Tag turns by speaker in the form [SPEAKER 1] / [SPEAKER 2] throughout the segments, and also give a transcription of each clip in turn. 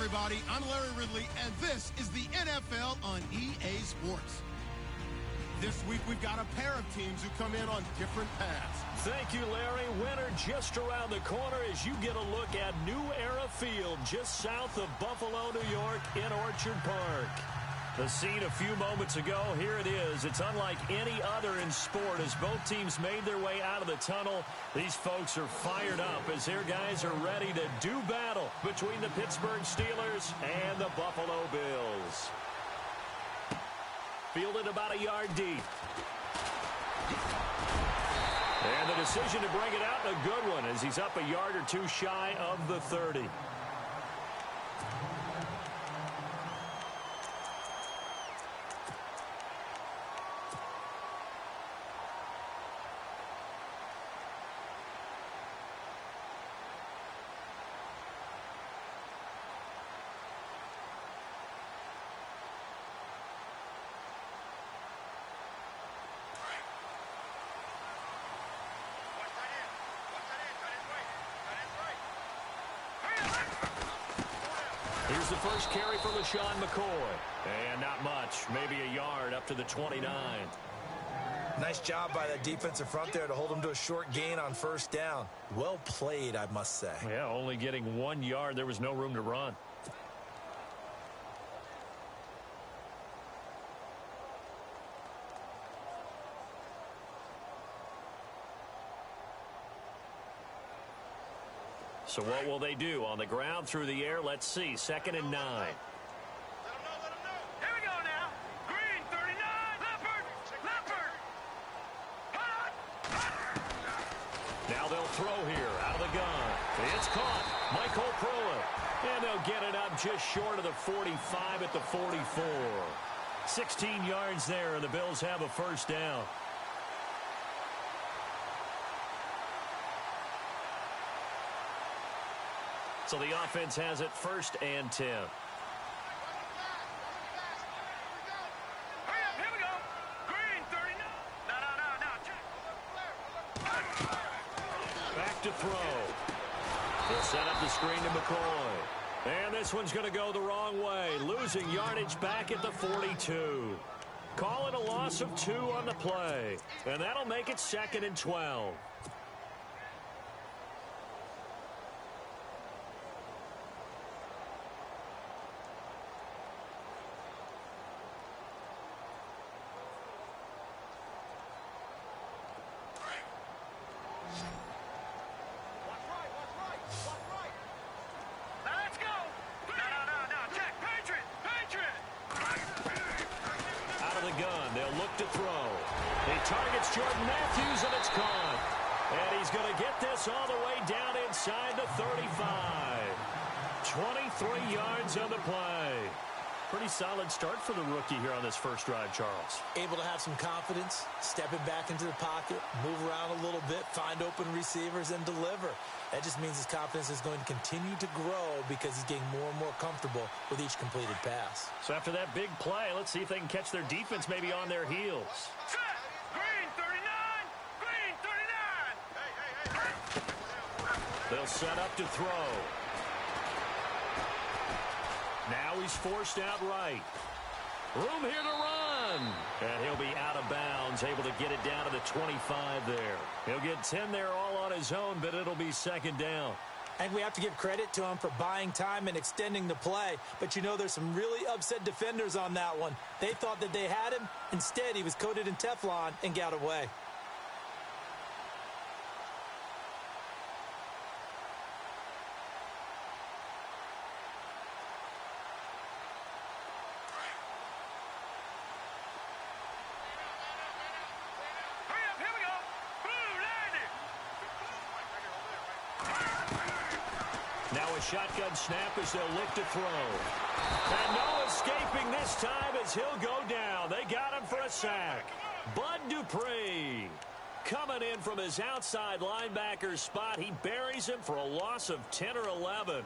[SPEAKER 1] everybody. I'm Larry Ridley, and this is the NFL on EA Sports. This week, we've got a pair of teams who come in on different paths.
[SPEAKER 2] Thank you, Larry. Winter just around the corner as you get a look at New Era Field, just south of Buffalo, New York, in Orchard Park. The scene a few moments ago, here it is. It's unlike any other in sport as both teams made their way out of the tunnel. These folks are fired up as their guys are ready to do battle between the Pittsburgh Steelers and the Buffalo Bills. Fielded about a yard deep. And the decision to bring it out, a good one, as he's up a yard or two shy of the 30. Here's the first carry for Shaun McCoy. And not much, maybe a yard up to the 29.
[SPEAKER 3] Nice job by that defensive front there to hold him to a short gain on first down. Well played, I must say.
[SPEAKER 2] Yeah, only getting 1 yard. There was no room to run. So what will they do? On the ground, through the air, let's see. 2nd and 9.
[SPEAKER 4] Let him know. Here we go now. Green, 39. Leopard.
[SPEAKER 2] Now they'll throw here out of the gun. It's caught. Michael Pruitt. And they'll get it up just short of the 45 at the 44. 16 yards there, and the Bills have a first down. So the offense has it 1st and 10.
[SPEAKER 4] Here we go. Green, 39. No. Check.
[SPEAKER 2] Back to throw. They'll set up the screen to McCoy. And this one's going to go the wrong way. Losing yardage back at the 42. Call it a loss of 2 on the play. And that'll make it 2nd and 12. To throw. He targets Jordan Matthews, and it's caught. And he's going to get this all the way down inside the 35. 23 yards on the play. Pretty solid start for the rookie here on this first drive, Charles.
[SPEAKER 3] Able to have some confidence, stepping back into the pocket, move around a little bit, find open receivers, and deliver. That just means his confidence is going to continue to grow because he's getting more and more comfortable with each completed pass.
[SPEAKER 2] So after that big play, let's see if they can catch their defense maybe on their heels.
[SPEAKER 4] Green, 39. Green, 39.
[SPEAKER 2] They'll set up to throw. Now he's forced out right. Room here to run. And he'll be out of bounds, able to get it down to the 25 there. He'll get 10 there all on his own, but it'll be 2nd down.
[SPEAKER 3] And we have to give credit to him for buying time and extending the play. But you know there's some really upset defenders on that one. They thought that they had him. Instead, he was coated in Teflon and got away.
[SPEAKER 2] Now a shotgun snap as they'll look to throw. And no escaping this time as he'll go down. They got him for a sack. Bud Dupree coming in from his outside linebacker spot. He buries him for a loss of 10 or 11.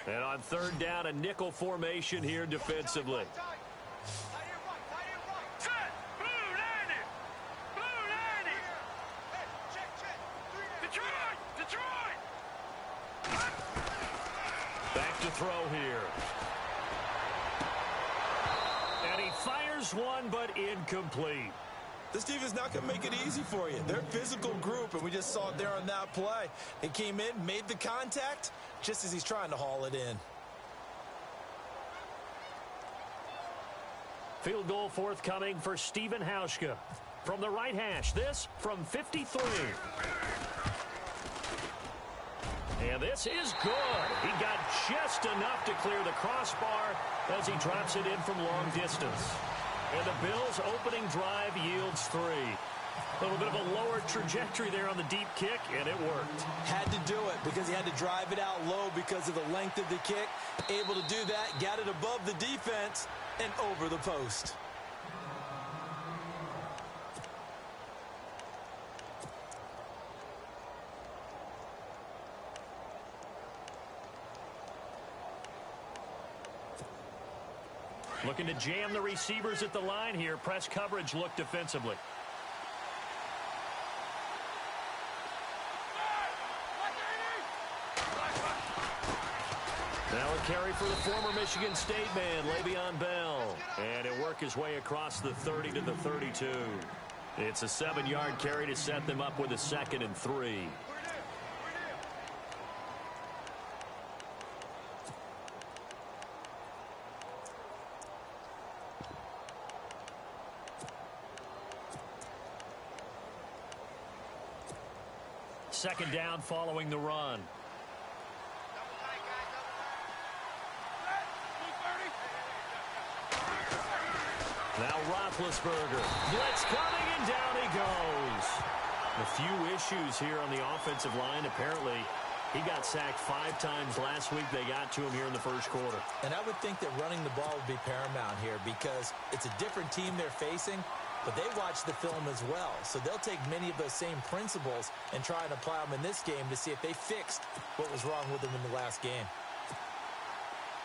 [SPEAKER 2] And on third down, a nickel formation here defensively.
[SPEAKER 4] Set. Blue 90. Blue 90. Detroit. Detroit.
[SPEAKER 2] Back to throw here. And he fires one, but incomplete.
[SPEAKER 3] This defense is not going to make it easy for you. They're a physical group, and we just saw it there on that play. He came in, made the contact, just as he's trying to haul it in.
[SPEAKER 2] Field goal forthcoming for Stephen Hauschka. From the right hash, this from 53. And this is good. He got just enough to clear the crossbar as he drops it in from long distance. And the Bills' opening drive yields 3. A little bit of a lower trajectory there on the deep kick, and it worked.
[SPEAKER 3] Had to do it because he had to drive it out low because of the length of the kick. Able to do that, got it above the defense and over the post.
[SPEAKER 2] Looking to jam the receivers at the line here. Press coverage look defensively. Now a carry for the former Michigan State man, Le'Veon Bell. And he'll work his way across the 30 to the 32. It's a 7-yard carry to set them up with a 2nd and 3. Second down following the run. Now Roethlisberger. Blitz coming, and down he goes. A few issues here on the offensive line. Apparently, he got sacked 5 times last week. They got to him here in the first quarter.
[SPEAKER 3] And I would think that running the ball would be paramount here because it's a different team they're facing, but they watch the film as well. So they'll take many of those same principles and try and apply them in this game to see if they fixed what was wrong with them in the last game.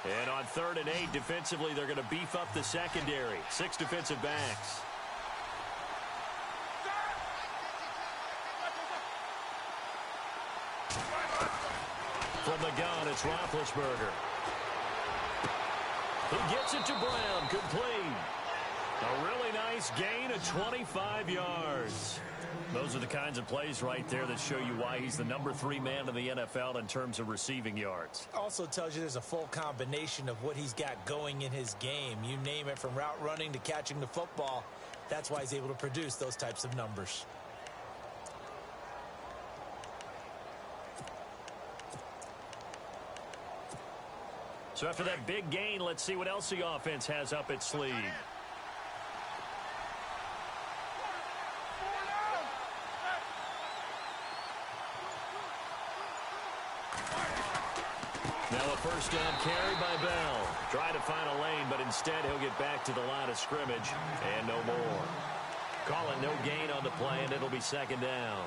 [SPEAKER 2] And on 3rd and 8, defensively, they're going to beef up the secondary. 6 defensive backs. From the gun, it's Roethlisberger. He gets it to Brown, complete. A really nice gain of 25 yards. Those are the kinds of plays right there that show you why he's the number 3 man in the NFL in terms of receiving yards.
[SPEAKER 3] Also tells you there's a full combination of what he's got going in his game. You name it, from route running to catching the football. That's why he's able to produce those types of numbers.
[SPEAKER 2] So after that big gain, let's see what else the offense has up its sleeve. Now a first down carry by Bell. Trying to find a lane, but instead he'll get back to the line of scrimmage and no more. Call it no gain on the play, and it'll be 2nd down.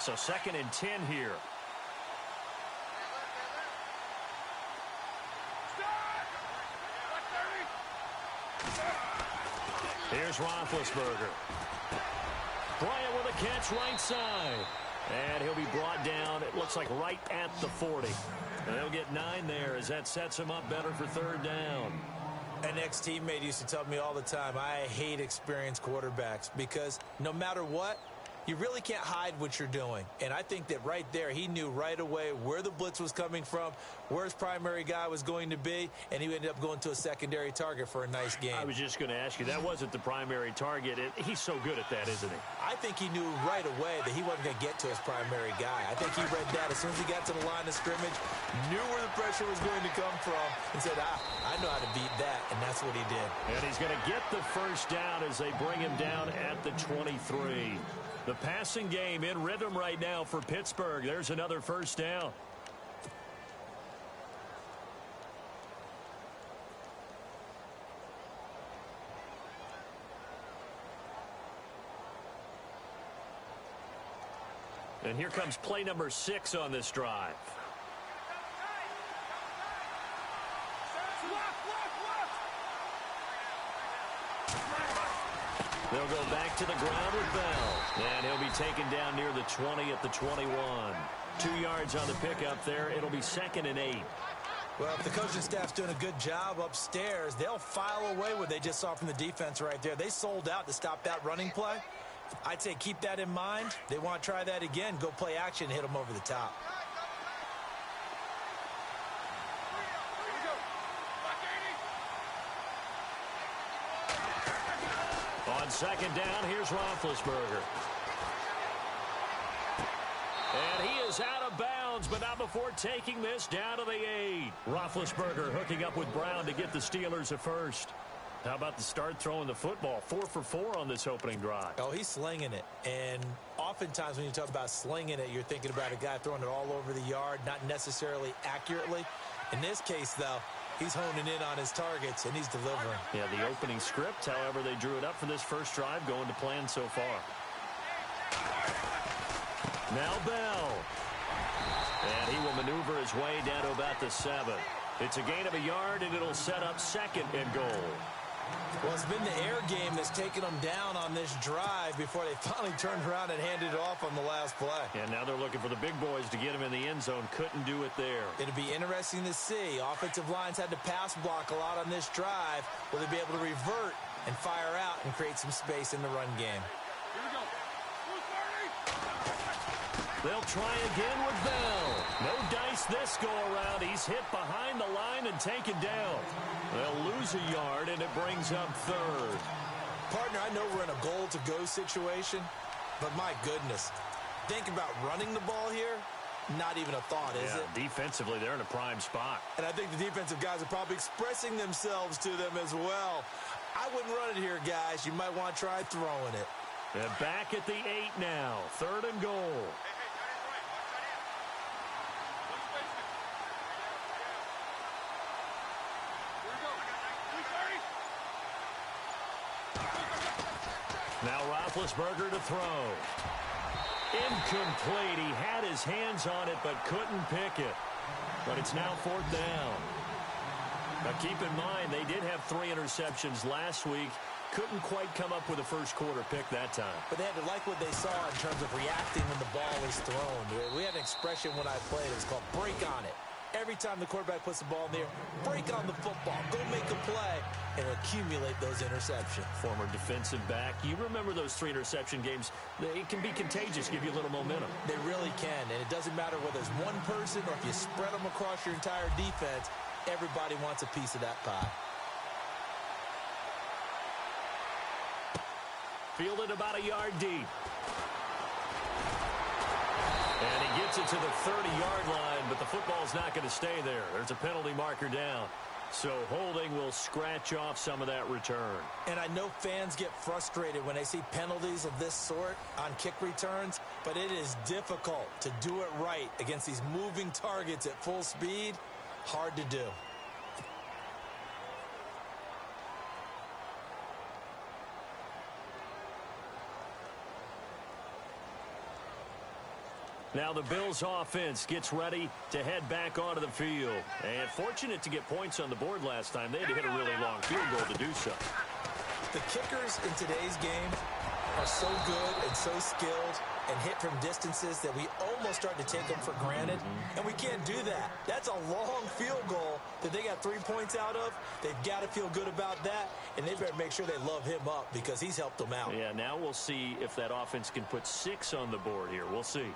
[SPEAKER 2] So 2nd and 10 here. Here's Roethlisberger. Bryant with a catch right side. And he'll be brought down, it looks like right at the 40. And they'll get 9 there as that sets him up better for 3rd down.
[SPEAKER 3] An ex-teammate used to tell me all the time, I hate experienced quarterbacks because no matter what, you really can't hide what you're doing. And I think that right there, he knew right away where the blitz was coming from, where his primary guy was going to be, and he ended up going to a secondary target for a nice game.
[SPEAKER 2] I was just going to ask you, that wasn't the primary target. He's so good at that, isn't he?
[SPEAKER 3] I think he knew right away that he wasn't going to get to his primary guy. I think he read that as soon as he got to the line of scrimmage, knew where the pressure was going to come from, and said, I know how to beat that, and that's what he did.
[SPEAKER 2] And he's going to get the first down as they bring him down at the 23. The passing game in rhythm right now for Pittsburgh. There's another first down. And here comes play number 6 on this drive. They'll go back to the ground with Bell. And he'll be taken down near the 20 at the 21. 2 yards on the pickup there. It'll be 2nd and 8.
[SPEAKER 3] Well, if the coaching staff's doing a good job upstairs, they'll file away what they just saw from the defense right there. They sold out to stop that running play. I'd say keep that in mind. They want to try that again. Go play action, hit them over the top.
[SPEAKER 2] On 2nd down, here's Roethlisberger. And he is out of bounds, but not before taking this down to the 8. Roethlisberger hooking up with Brown to get the Steelers a first. How about the start throwing the football? 4 for 4 on this opening drive.
[SPEAKER 3] Oh, he's slinging it. And oftentimes when you talk about slinging it, you're thinking about a guy throwing it all over the yard, not necessarily accurately. In this case, though, he's honing in on his targets, and he's delivering.
[SPEAKER 2] Yeah, the opening script, however, they drew it up for this first drive, going to plan so far. Now Bell. And he will maneuver his way down to about the 7. It's a gain of a yard, and it'll set up 2nd and goal.
[SPEAKER 3] Well, it's been the air game that's taken them down on this drive before they finally turned around and handed it off on the last play.
[SPEAKER 2] And now they're looking for the big boys to get him in the end zone. Couldn't do it there.
[SPEAKER 3] It'll be interesting to see. Offensive lines had to pass block a lot on this drive. Will they be able to revert and fire out and create some space in the run game?
[SPEAKER 4] Here we go.
[SPEAKER 2] They'll try again with Bell. No dice this go-around. He's hit behind the line and taken down. They'll lose a yard, and it brings up 3rd.
[SPEAKER 3] Partner, I know we're in a goal-to-go situation, but my goodness, think about running the ball here. Not even a thought, is it?
[SPEAKER 2] Defensively, they're in a prime spot.
[SPEAKER 3] And I think the defensive guys are probably expressing themselves to them as well. I wouldn't run it here, guys. You might want to try throwing it.
[SPEAKER 2] And back at the 8 now. 3rd and goal. Now Roethlisberger to throw. Incomplete. He had his hands on it but couldn't pick it. But it's now 4th down. Now keep in mind, they did have 3 interceptions last week. Couldn't quite come up with a first quarter pick that time.
[SPEAKER 3] But they had to like what they saw in terms of reacting when the ball is thrown. We had an expression when I played. It was called break on it. Every time the quarterback puts the ball in there, break on the football. Go make a play and accumulate those interceptions.
[SPEAKER 2] Former defensive back. You remember those 3 interception games. It can be contagious, give you a little momentum.
[SPEAKER 3] They really can, and it doesn't matter whether it's one person or if you spread them across your entire defense. Everybody wants a piece of that pie.
[SPEAKER 2] Fielded about a yard deep. And he gets it to the 30-yard line, but the football's not going to stay there. There's a penalty marker down. So holding will scratch off some of that return.
[SPEAKER 3] And I know fans get frustrated when they see penalties of this sort on kick returns, but it is difficult to do it right against these moving targets at full speed. Hard to do.
[SPEAKER 2] Now the Bills offense gets ready to head back onto the field. And fortunate to get points on the board last time. They had to hit a really long field goal to do so.
[SPEAKER 3] The kickers in today's game are so good and so skilled and hit from distances that we almost start to take them for granted. And we can't do that. That's a long field goal that they got 3 points out of. They've got to feel good about that, and they better make sure they love him up because he's helped them out.
[SPEAKER 2] Yeah, now we'll see if that offense can put 6 on the board here. We'll see.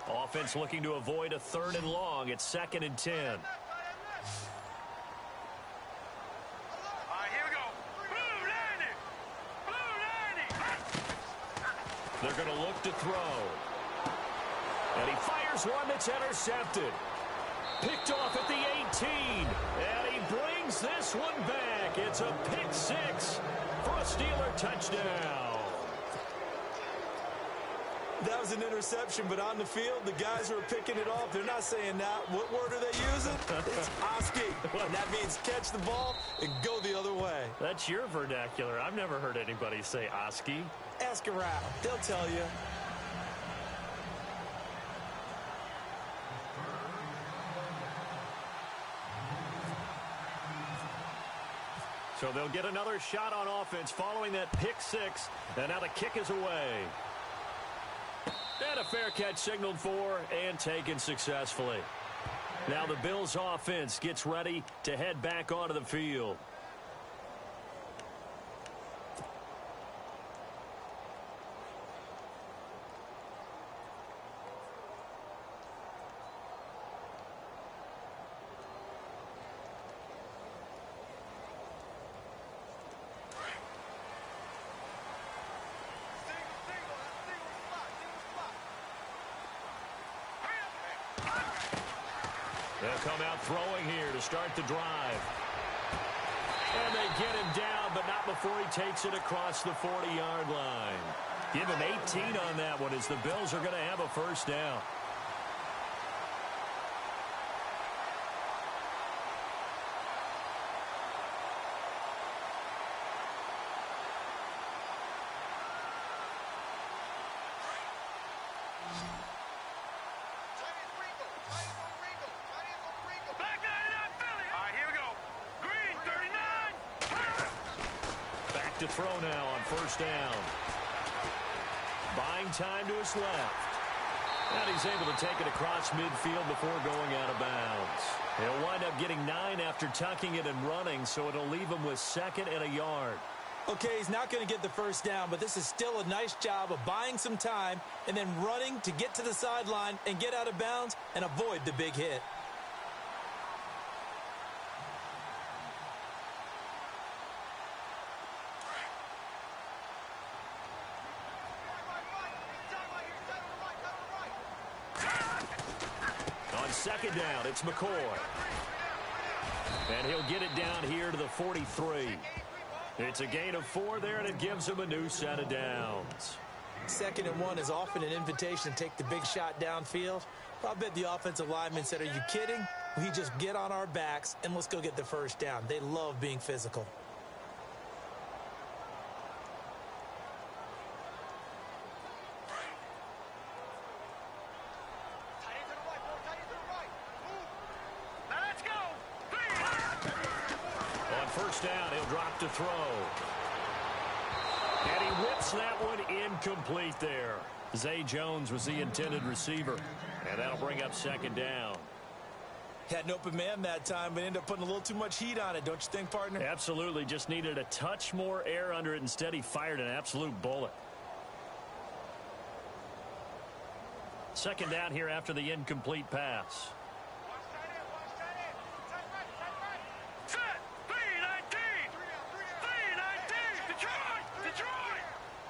[SPEAKER 2] Offense looking to avoid a 3rd and long. It's 2nd and 10.
[SPEAKER 4] All right, here we go. Blue landing. Blue landing.
[SPEAKER 2] They're going to look to throw. And he fires one that's intercepted. Picked off at the 18. And he brings this one back. It's a pick 6 for a Steeler touchdown.
[SPEAKER 3] That was an interception, but on the field, the guys who are picking it off, they're not saying that. What word are they using? It's Oski. And that means catch the ball and go the other way.
[SPEAKER 2] That's your vernacular. I've never heard anybody say Oski.
[SPEAKER 3] Ask around. They'll tell you.
[SPEAKER 2] So they'll get another shot on offense following that pick six. And now the kick is away. And a fair catch signaled for and taken successfully. Now the Bills offense gets ready to head back onto the field. They'll come out throwing here to start the drive. And they get him down, but not before he takes it across the 40-yard line. Give him 18 on that one as the Bills are going to have a first down. To throw now on first down. Buying time to his left. And he's able to take it across midfield before going out of bounds. He'll wind up getting 9 after tucking it and running, so it'll leave him with second and a yard.
[SPEAKER 3] Okay, he's not going to get the first down, but this is still a nice job of buying some time and then running to get to the sideline and get out of bounds and avoid the big hit.
[SPEAKER 2] Second down, it's McCoy. And he'll get it down here to the 43. It's a gain of 4 there, and it gives him a new set of downs.
[SPEAKER 3] 2nd and 1 is often an invitation to take the big shot downfield. I bet the offensive lineman said, are you kidding? We just get on our backs, and let's go get the first down. They love being physical.
[SPEAKER 2] Down, he'll drop to throw. And he whips that one incomplete there. Zay Jones was the intended receiver. And that'll bring up 2nd down.
[SPEAKER 3] Had an open man that time, but ended up putting a little too much heat on it, don't you think, partner?
[SPEAKER 2] Absolutely. Just needed a touch more air under it. Instead, he fired an absolute bullet. 2nd down here after the incomplete pass.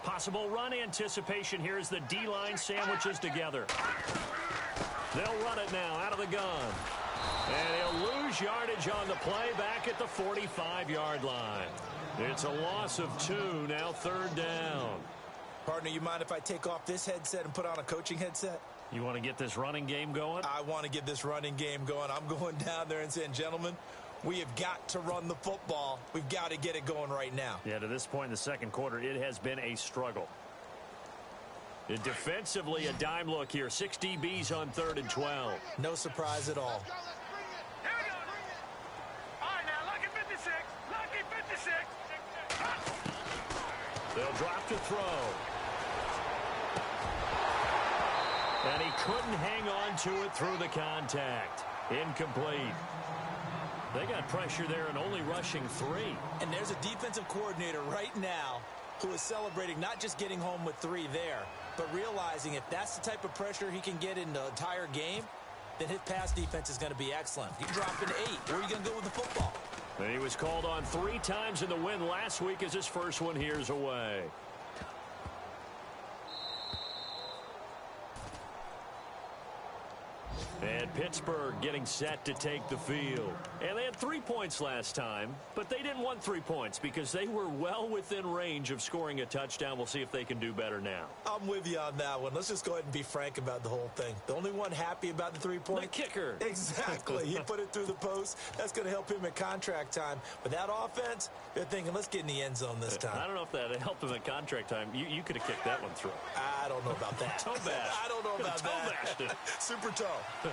[SPEAKER 2] Possible run anticipation here as the D-line sandwiches together. They'll run it now out of the gun. And he'll lose yardage on the play back at the 45-yard line. It's a loss of 2, now 3rd down.
[SPEAKER 3] Partner, you mind if I take off this headset and put on a coaching headset?
[SPEAKER 2] You want to get this running game going?
[SPEAKER 3] I want to get this running game going. I'm going down there and saying, gentlemen, we have got to run the football. We've got to get it going right now.
[SPEAKER 2] Yeah, to this point in the 2nd quarter, it has been a struggle. Defensively, a dime look here. 6 DBs on 3rd and 12.
[SPEAKER 3] No surprise at all.
[SPEAKER 4] Here we go. All right, now, lucky 56. Lucky 56.
[SPEAKER 2] They'll drop to throw. And he couldn't hang on to it through the contact. Incomplete. They got pressure there and only rushing 3.
[SPEAKER 3] And there's a defensive coordinator right now who is celebrating not just getting home with 3 there, but realizing if that's the type of pressure he can get in the entire game, then his pass defense is going to be excellent. You drop into 8. Where are you going to go with the football?
[SPEAKER 2] And he was called on 3 times in the win last week as his first one here's away. And Pittsburgh getting set to take the field. And they had 3 points last time, but they didn't want 3 points because they were well within range of scoring a touchdown. We'll see if they can do better now.
[SPEAKER 3] I'm with you on that one. Let's just go ahead and be frank about the whole thing. The only one happy about the 3-point?
[SPEAKER 2] The kicker.
[SPEAKER 3] Exactly. He put it through the post. That's going to help him at contract time. But that offense, they're thinking, let's get in the end zone this time.
[SPEAKER 2] I don't know if that helped him at contract time. You could have kicked that one through.
[SPEAKER 3] I don't know about that.
[SPEAKER 2] Toe bash.
[SPEAKER 3] I don't know about that.
[SPEAKER 2] Toe bashed it.
[SPEAKER 3] Super toe.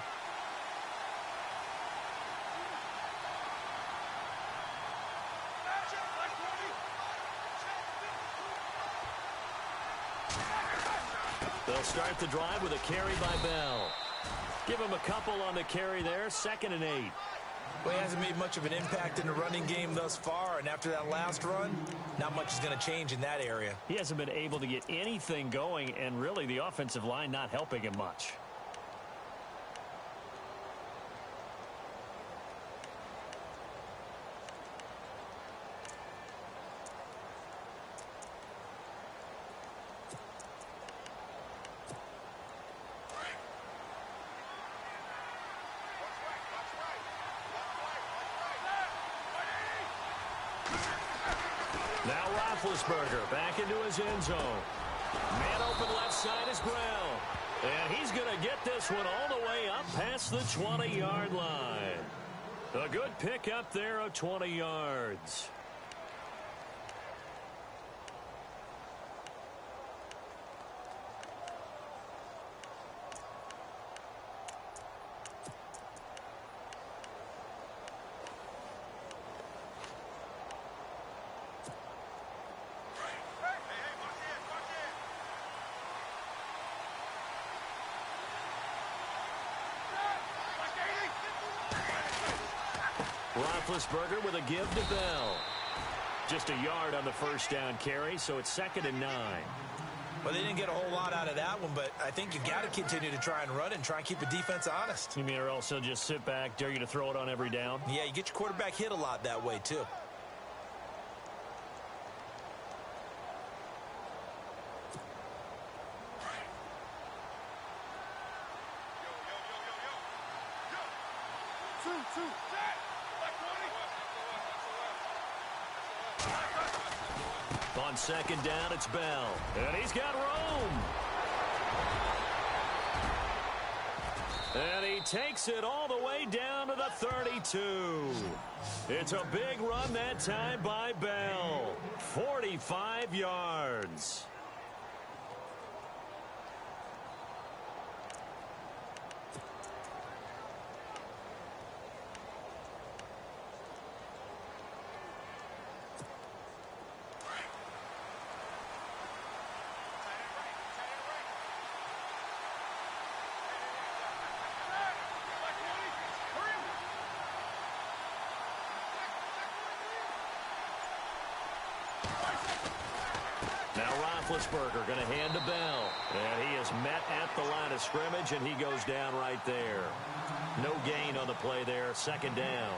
[SPEAKER 2] They'll start the drive with a carry by Bell. Give him a couple on the carry there, 2nd and 8.
[SPEAKER 3] Well, he hasn't made much of an impact in the running game thus far, and after that last run, not much is going to change in that area.
[SPEAKER 2] He hasn't been able to get anything going, and really the offensive line not helping him much. Now Roethlisberger back into his end zone. Man open left side is Brown. And he's going to get this one all the way up past the 20-yard line. A good pick up there of 20 yards. Roethlisberger with a give to Bell. Just a yard on the first down carry, so it's 2nd and 9.
[SPEAKER 3] Well, they didn't get a whole lot out of that one, but I think you got to continue to try and run and try and keep the defense honest.
[SPEAKER 2] You mean or else they'll just sit back, dare you to throw it on every down?
[SPEAKER 3] Yeah, you get your quarterback hit a lot that way, too.
[SPEAKER 2] On 2nd down, it's Bell. And he's got room. And he takes it all the way down to the 32. It's a big run that time by Bell. 45 yards. Now Roethlisberger going to hand to Bell. And he is met at the line of scrimmage, and he goes down right there. No gain on the play there, 2nd down.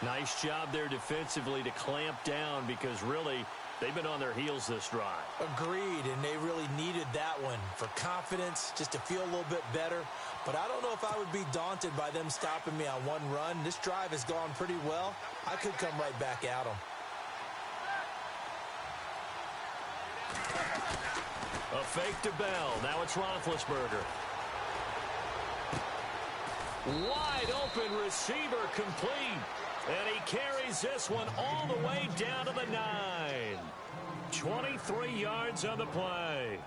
[SPEAKER 2] Nice job there defensively to clamp down because really they've been on their heels this drive.
[SPEAKER 3] Agreed, and they really needed that one for confidence, just to feel a little bit better. But I don't know if I would be daunted by them stopping me on one run. This drive has gone pretty well. I could come right back at them.
[SPEAKER 2] A fake to Bell. Now it's Roethlisberger. Wide open receiver complete. And he carries this one all the way down to the 9. 23 yards on the play.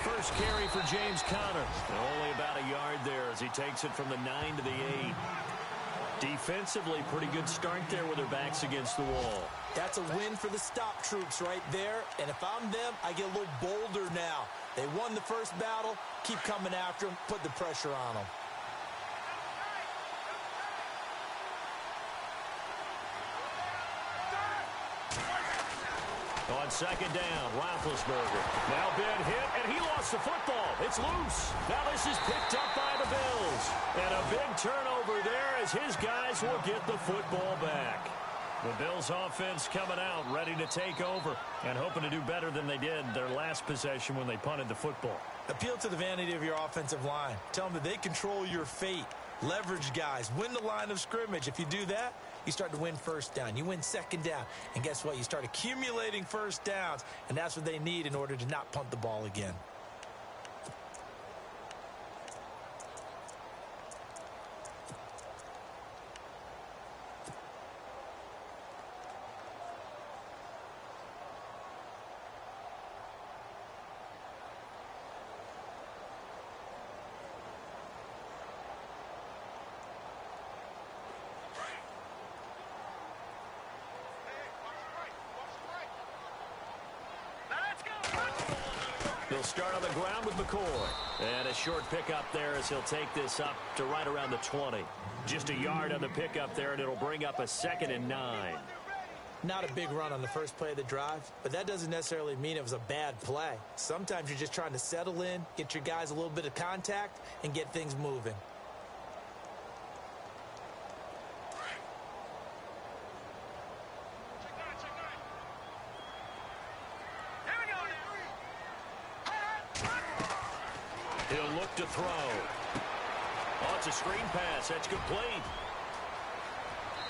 [SPEAKER 2] First carry for James Conner. Only about a yard there as he takes it from the 9 to the 8. Defensively, pretty good start there with their backs against the wall.
[SPEAKER 3] That's a win for the stop troops right there. And if I'm them, I get a little bolder now. They won the first battle. Keep coming after them. Put the pressure on them.
[SPEAKER 2] On second down, Roethlisberger. Now been hit, and he lost the football. It's loose. Now this is picked up by the Bills. And a big turnover there as his guys will get the football back. The Bills offense coming out, ready to take over, and hoping to do better than they did their last possession when they punted the football.
[SPEAKER 3] Appeal to the vanity of your offensive line. Tell them that they control your fate. Leverage guys. Win the line of scrimmage. If you do that, you start to win first down. You win second down. And guess what? You start accumulating first downs. And that's what they need in order to not punt the ball again.
[SPEAKER 2] He'll start on the ground with McCoy. And a short pickup there as he'll take this up to right around the 20. Just a yard on the pickup there, and it'll bring up a 2nd and 9.
[SPEAKER 3] Not a big run on the first play of the drive, but that doesn't necessarily mean it was a bad play. Sometimes you're just trying to settle in, get your guys a little bit of contact, and get things moving.
[SPEAKER 2] He'll look to throw. Oh, it's a screen pass. That's complete.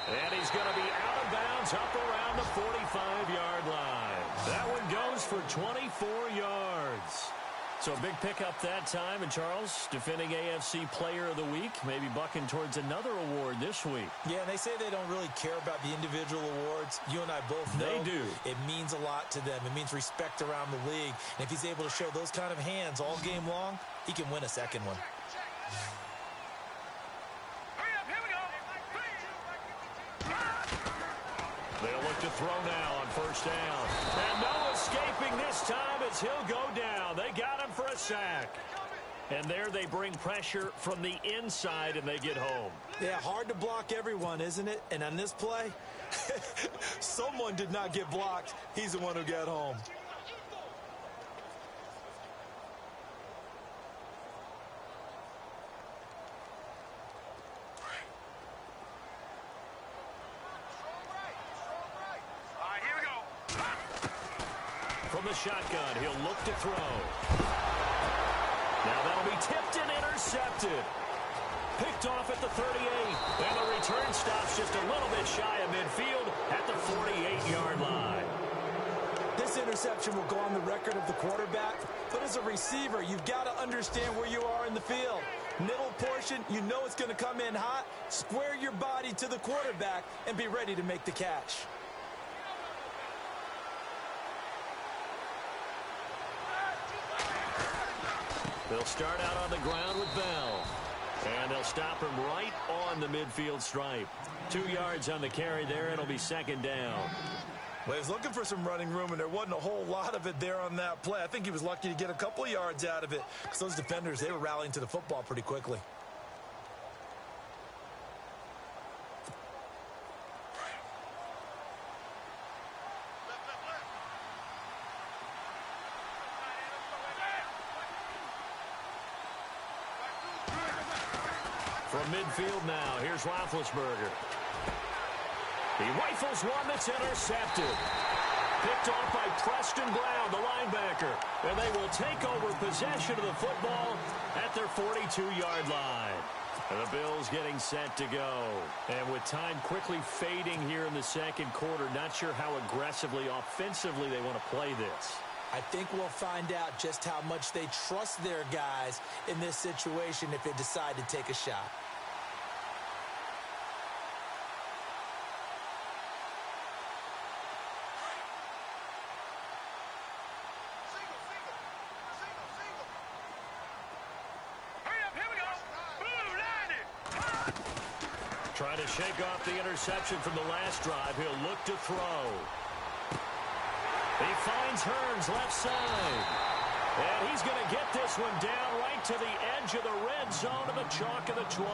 [SPEAKER 2] And he's going to be out of bounds up around the 45-yard line. That one goes for 24 yards. So a big pickup that time. And Charles, defending AFC Player of the Week, maybe bucking towards another award this week.
[SPEAKER 3] Yeah, and they say they don't really care about the individual awards. You and I both know
[SPEAKER 2] they do.
[SPEAKER 3] It means a lot to them. It means respect around the league. And if he's able to show those kind of hands all game long, he can win a second one.
[SPEAKER 2] They'll look to throw now on first down. And no escaping this time as he'll go down. They got him for a sack. And there they bring pressure from the inside and they get home.
[SPEAKER 3] Yeah, hard to block everyone, isn't it? And on this play, someone did not get blocked. He's the one who got home.
[SPEAKER 2] From the shotgun, he'll look to throw. Now that'll be tipped and intercepted. Picked off at the 38. And the return stops just a little bit shy of midfield at the 48-yard line.
[SPEAKER 3] This interception will go on the record of the quarterback, but as a receiver, you've got to understand where you are in the field. Middle portion, you know it's going to come in hot. Square your body to the quarterback and be ready to make the catch.
[SPEAKER 2] They'll start out on the ground with Bell. And they'll stop him right on the midfield stripe. 2 yards on the carry there. It'll be second down.
[SPEAKER 3] Well, he was looking for some running room, and there wasn't a whole lot of it there on that play. I think he was lucky to get a couple of yards out of it because those defenders, they were rallying to the football pretty quickly.
[SPEAKER 2] From midfield now, here's Roethlisberger. He rifles one that's intercepted. Picked off by Preston Brown, the linebacker. And they will take over possession of the football at their 42-yard line. And the Bills getting set to go. And with time quickly fading here in the second quarter, not sure how aggressively, offensively they want to play this.
[SPEAKER 3] I think we'll find out just how much they trust their guys in this situation if they decide to take a shot.
[SPEAKER 2] Trying to shake off the interception from the last drive. He'll look to throw. He finds Hearns left side. And he's going to get this one down right to the edge of the red zone of the chalk of the 20.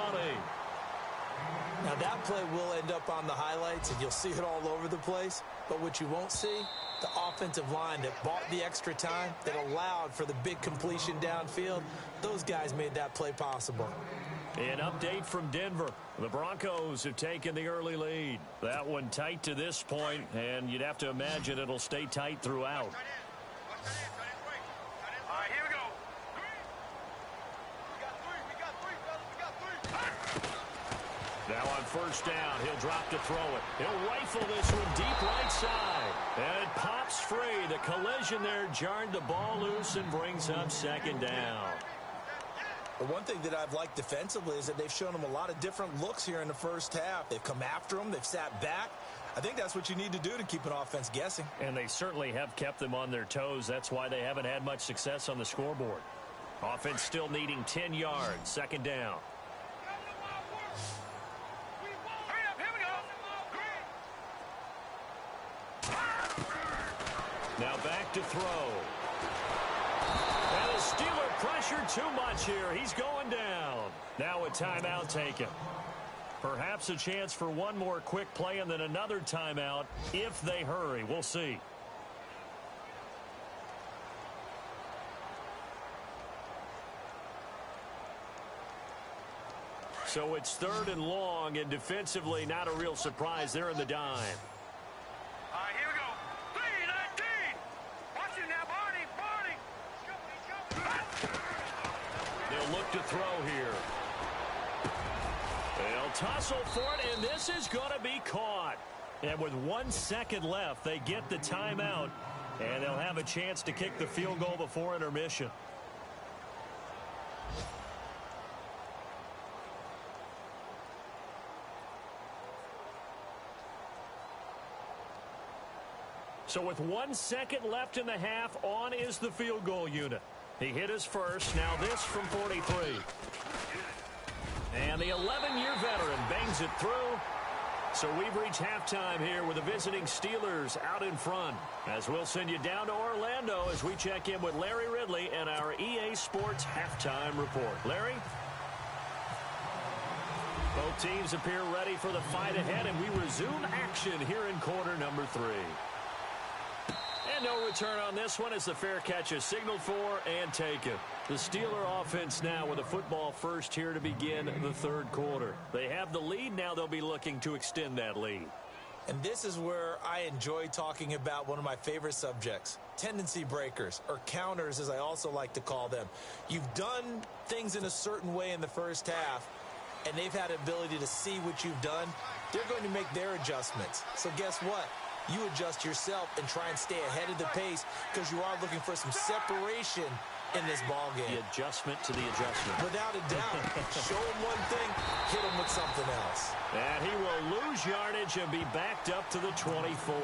[SPEAKER 3] Now that play will end up on the highlights, and you'll see it all over the place. But what you won't see The offensive line that bought the extra time, that allowed for the big completion downfield, those guys made that play possible.
[SPEAKER 2] An update from Denver. The Broncos have taken the early lead. That one tight to this point, and you'd have to imagine it'll stay tight throughout.
[SPEAKER 4] All right, here we go.
[SPEAKER 2] Now on first down, he'll drop to throw it. He'll rifle this one deep right side. And it pops free. The collision there jarred the ball loose and brings up second down.
[SPEAKER 3] The one thing that I've liked defensively is that they've shown them a lot of different looks here in the first half. They've come after them. They've sat back. I think that's what you need to do to keep an offense guessing.
[SPEAKER 2] And they certainly have kept them on their toes. That's why they haven't had much success on the scoreboard. Offense still needing 10 yards. Second down. Now back to throw. And the Steeler pressure too much here. He's going down. Now a timeout taken. Perhaps a chance for one more quick play and then another timeout if they hurry. We'll see. So it's third and long, and defensively not a real surprise there in the dime.
[SPEAKER 4] All right, here we go. 3-19. Watch it now, Barney.
[SPEAKER 2] They'll look to throw here. They'll tussle for it, and this is going to be caught. And with 1 second left, they get the timeout, and they'll have a chance to kick the field goal before intermission. So with 1 second left in the half, on is the field goal unit. He hit his first. Now this from 43. And the 11-year veteran bangs it through. So we've reached halftime here with the visiting Steelers out in front. As we'll send you down to Orlando as we check in with Larry Ridley and our EA Sports halftime report. Larry? Both teams appear ready for the fight ahead, and we resume action here in quarter number 3. And no return on this one as the fair catch is signaled for and taken. The Steeler offense now with a football first here to begin the third quarter. They have the lead. Now they'll be looking to extend that lead.
[SPEAKER 3] And this is where I enjoy talking about one of my favorite subjects, tendency breakers, or counters as I also like to call them. You've done things in a certain way in the first half, and they've had the ability to see what you've done. They're going to make their adjustments. So guess what? You adjust yourself and try and stay ahead of the pace because you are looking for some separation in this ball game.
[SPEAKER 2] The adjustment to the adjustment.
[SPEAKER 3] Without a doubt. Show him one thing, hit him with something else.
[SPEAKER 2] And he will lose yardage and be backed up to the 24.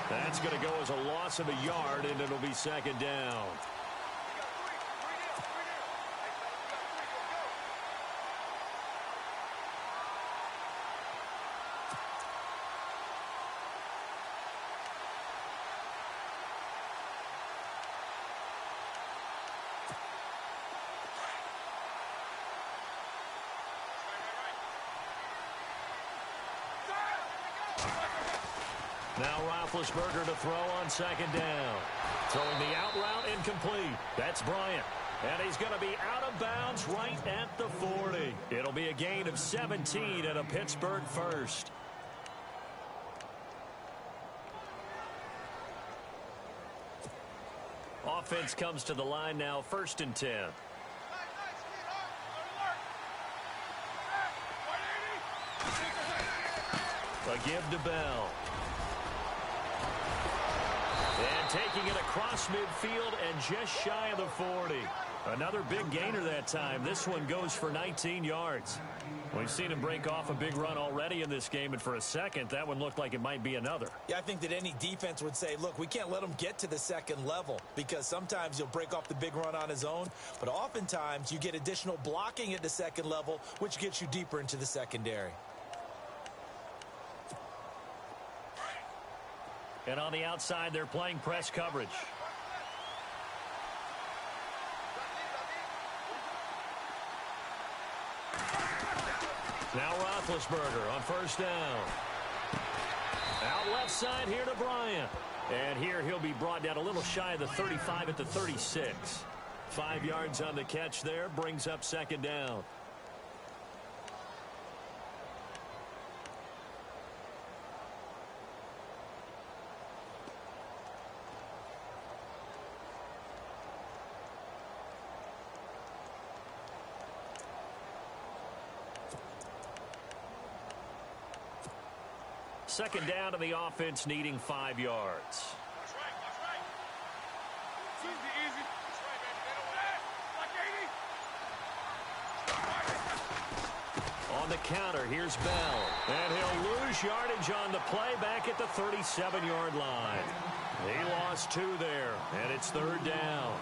[SPEAKER 2] That's going to go as a loss of a yard, and it'll be second down. Now Roethlisberger to throw on second down. Throwing the out route incomplete. That's Bryant. And he's going to be out of bounds right at the 40. It'll be a gain of 17 and a Pittsburgh first. Offense comes to the line now, first and 10. A give to Bell. And taking it across midfield and just shy of the 40. Another big gainer that time. This one goes for 19 yards. We've seen him break off a big run already in this game, and for a second, that one looked like it might be another.
[SPEAKER 3] Yeah, I think that any defense would say, look, we can't let him get to the second level because sometimes he'll break off the big run on his own, but oftentimes you get additional blocking at the second level, which gets you deeper into the secondary.
[SPEAKER 2] And on the outside, they're playing press coverage. Now Roethlisberger on first down. Out left side here to Bryant. And here he'll be brought down a little shy of the 35 at the 36. 5 yards on the catch there, brings up second down. Second down to the offense, needing 5 yards.
[SPEAKER 4] That's right, that's right. It's easy, easy. That's right, man. They don't want like 80.
[SPEAKER 2] On the counter, here's Bell. And he'll lose yardage on the play back at the 37-yard line. He lost 2 there, and it's third down.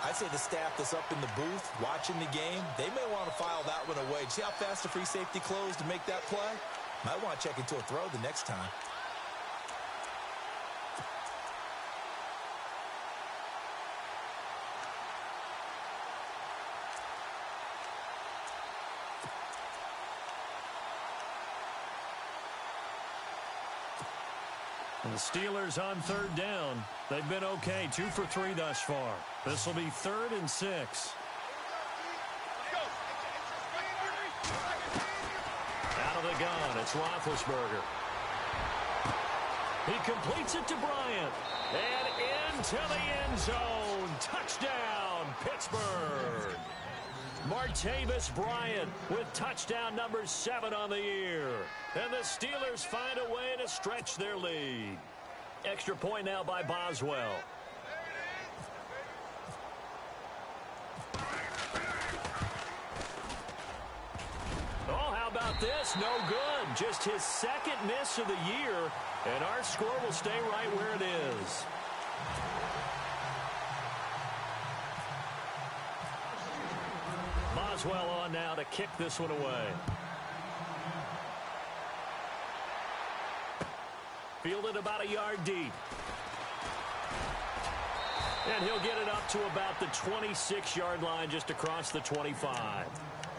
[SPEAKER 3] I'd say the staff that's up in the booth watching the game, they may want to file that one away. See how fast the free safety closed to make that play? Might want to check into a throw the next time.
[SPEAKER 2] And the Steelers on third down. They've been okay, 2 for 3 thus far. This will be 3rd and 6. Out of the gun, it's Roethlisberger. He completes it to Bryant. And into the end zone. Touchdown, Pittsburgh. Martavis Bryant with touchdown number 7 on the year. And the Steelers find a way to stretch their lead. Extra point now by Boswell. Oh, how about this? No good. Just his 2nd miss of the year. And our score will stay right where it is. Boswell on now to kick this one away. Fielded about a yard deep. And he'll get it up to about the 26-yard line, just across the 25.